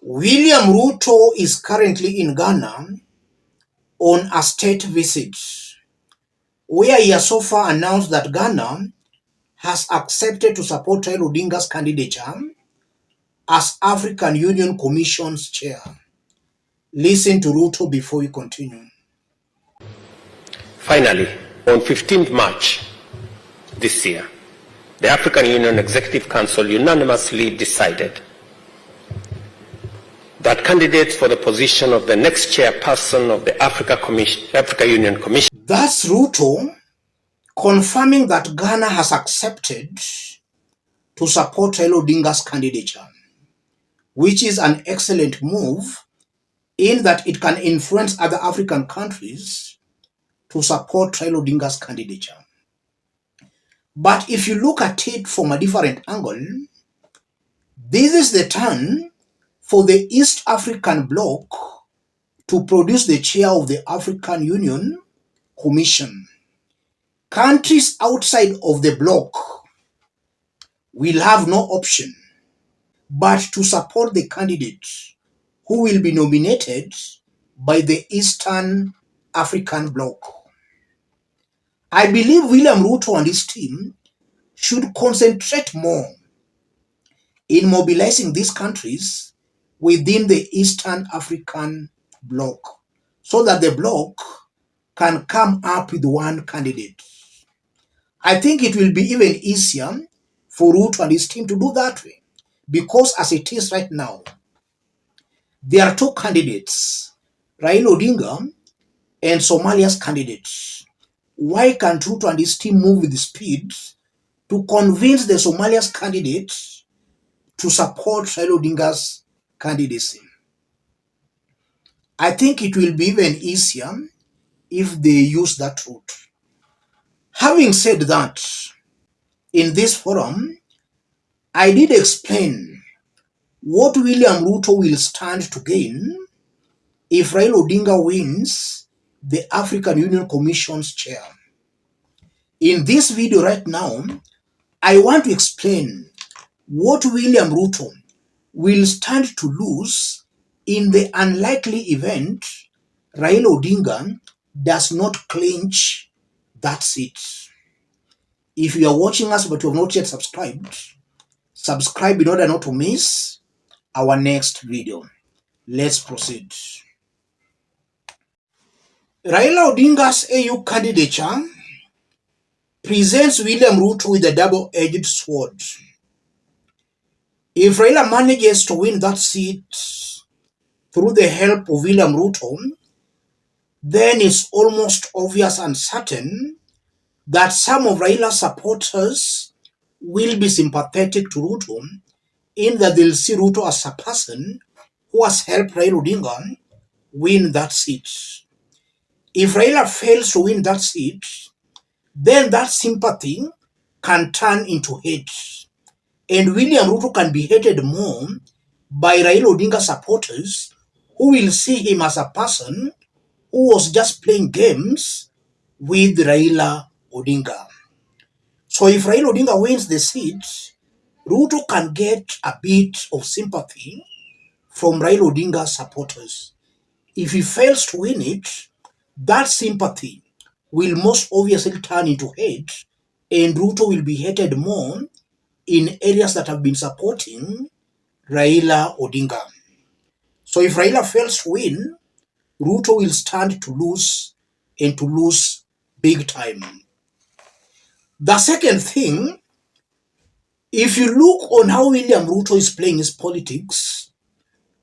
William Ruto is currently in Ghana on a state visit, where he has so far announced that Ghana has accepted to support Raila Odinga's candidature as African Union Commission's chair. Listen to Ruto before we continue. Finally, on 15th March this year, the African Union Executive Council unanimously decided that candidates for the position of the next chairperson of the Africa Union Commission. That's Ruto confirming that Ghana has accepted to support Raila Odinga's candidature, which is an excellent move in that it can influence other African countries to support Raila Odinga's candidature. But if you look at it from a different angle, this is the turn for the East African bloc to produce the chair of the African Union Commission. Countries outside of the bloc will have no option but to support the candidate who will be nominated by the Eastern African bloc. I believe William Ruto and his team should concentrate more in mobilizing these countries within the Eastern African bloc so that the bloc can come up with one candidate. I think it will be even easier for Ruto and his team to do that way, because as it is right now, there are two candidates, Raila Odinga and Somalia's candidates. Why can't Ruto and his team move with speed to convince the Somalia's candidate to support Raila Odinga's candidacy? I think it will be even easier if they use that route. Having said that, in this forum, I did explain what William Ruto will stand to gain if Raila Odinga wins the African Union Commission's chair. In this video right now, I want to explain what William Ruto will stand to lose in the unlikely event Raila Odinga does not clinch that seat. If you are watching us but you have not yet subscribed, subscribe in order not to miss our next video. Let's proceed. Raila Odinga's AU candidature presents William Ruto with a double-edged sword. If Raila manages to win that seat through the help of William Ruto, then it's almost obvious and certain that some of Raila's supporters will be sympathetic to Ruto, in that they'll see Ruto as a person who has helped Raila Odinga win that seat. If Raila fails to win that seat, then that sympathy can turn into hate, and William Ruto can be hated more by Raila Odinga supporters, who will see him as a person who was just playing games with Raila Odinga. So if Raila Odinga wins the seat, Ruto can get a bit of sympathy from Raila Odinga's supporters. If he fails to win it, that sympathy will most obviously turn into hate, and Ruto will be hated more in areas that have been supporting Raila Odinga. So if Raila fails to win, Ruto will stand to lose, and to lose big time. The second thing, if you look on how William Ruto is playing his politics,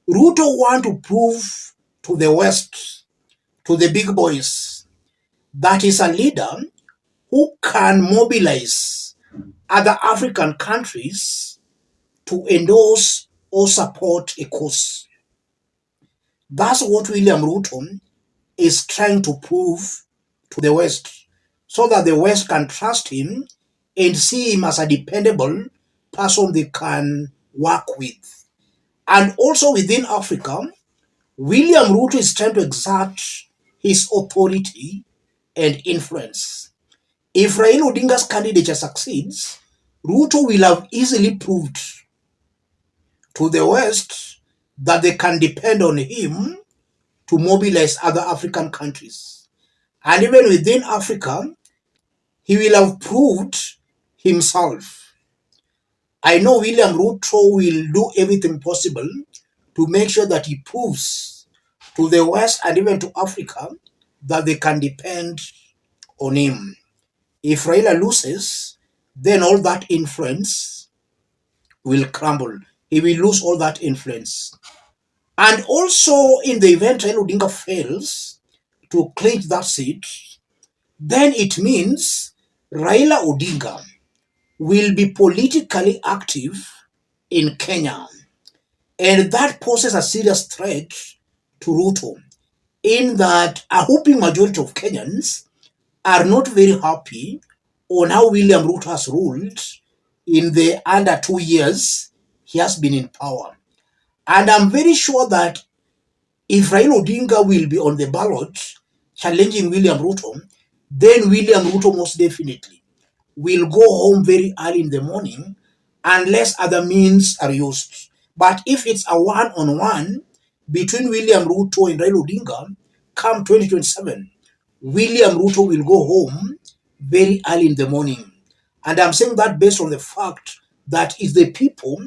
Ruto wants to prove to the West, to the big boys, that he's a leader who can mobilize other African countries to endorse or support a cause. That's what William Ruto is trying to prove to the West, so that the West can trust him and see him as a dependable person they can work with. And also within Africa, William Ruto is trying to exert his authority and influence. If Raila Odinga's candidature succeeds, Ruto will have easily proved to the West that they can depend on him to mobilize other African countries. And even within Africa, he will have proved himself. I know William Ruto will do everything possible to make sure that he proves to the West and even to Africa that they can depend on him. If Raila loses, then all that influence will crumble. He will lose all that influence. And also, in the event Raila Odinga fails to clinch that seat, then it means Raila Odinga will be politically active in Kenya. And that poses a serious threat to Ruto, in that a whooping majority of Kenyans are not very happy on how William Ruto has ruled in the under 2 years he has been in power. And I'm very sure that if Raila Odinga will be on the ballot challenging William Ruto, then William Ruto most definitely will go home very early in the morning unless other means are used. But if it's a one-on-one between William Ruto and Raila Odinga, come 2027, William Ruto will go home very early in the morning. And I'm saying that based on the fact that it's the people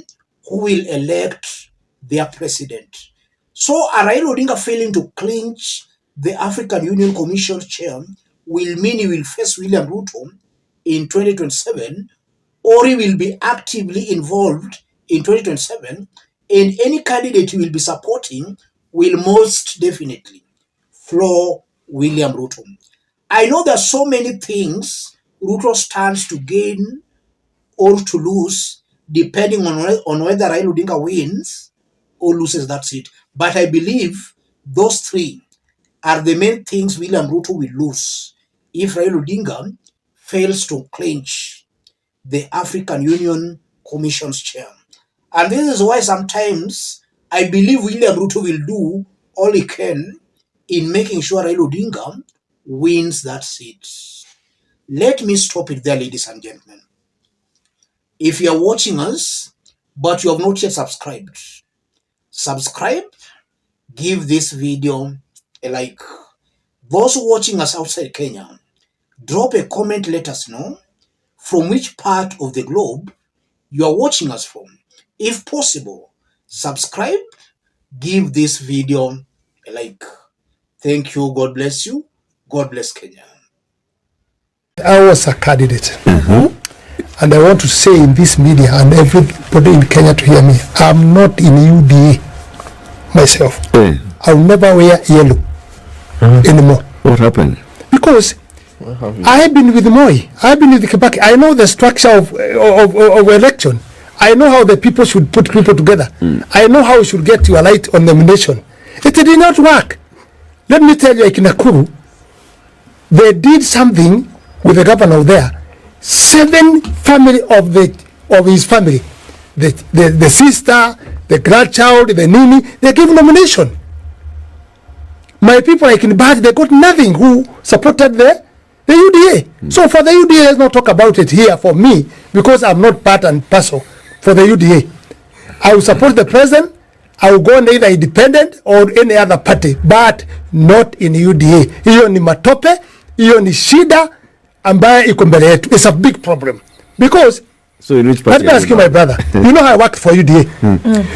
who will elect their president. So a Raila Odinga failing to clinch the African Union Commission chair will mean he will face William Ruto in 2027, or he will be actively involved in 2027, and any candidate he will be supporting will most definitely floor William Ruto. I know there are so many things Ruto stands to gain or to lose depending on whether Raila Odinga wins or loses that seat. But I believe those three are the main things William Ruto will lose if Raila Odinga fails to clinch the African Union Commission's chair. And this is why sometimes I believe William Ruto will do all he can in making sure Raila Odinga wins that seat. Let me stop it there, ladies and gentlemen. If you are watching us, but you have not yet subscribed, subscribe, give this video a like. Those watching us outside Kenya, drop a comment, let us know from which part of the globe you are watching us from. If possible, subscribe, give this video a like. Thank you. God bless you. God bless Kenya. I was a candidate. And I want to say in this media and everybody in Kenya to hear me, I'm not in UDA myself. I'll never wear yellow anymore. What happened? Because I've been with Moi, I've been with Kibaki. I know the structure of election. I know how the people should put people together. I know how you should get your light on nomination. It did not work. Let me tell you, like in Nakuru, they did something with the governor there. 7 family of his family, the sister, the grandchild, the nini, they gave nomination. My people like in Bahati, they got nothing who supported the UDA. So for the UDA, let's not talk about it here for me, because I'm not part and parcel for the UDA. I will support the president. I will go on either independent or any other party, but not in UDA. Hiyo ni matope, hiyo ni shida ambaye iko mbele yetu. It's a big problem. Because, so in which party? Let me ask you, my brother. You know how I worked for UDA.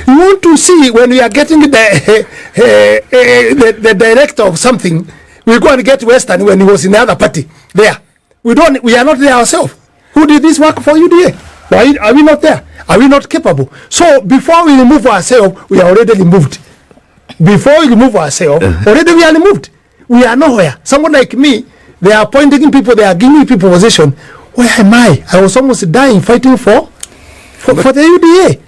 You want to see when we are getting the director of something, we go and get Western when he was in the other party there. We are not there ourselves. Who did this work for UDA? Why are we not there? Are we not capable? So before we remove ourselves, we are already removed. Before we remove ourselves, already we are removed. We are nowhere. Someone like me, they are appointing people, they are giving people position. Where am I? I was almost dying fighting for the UDA.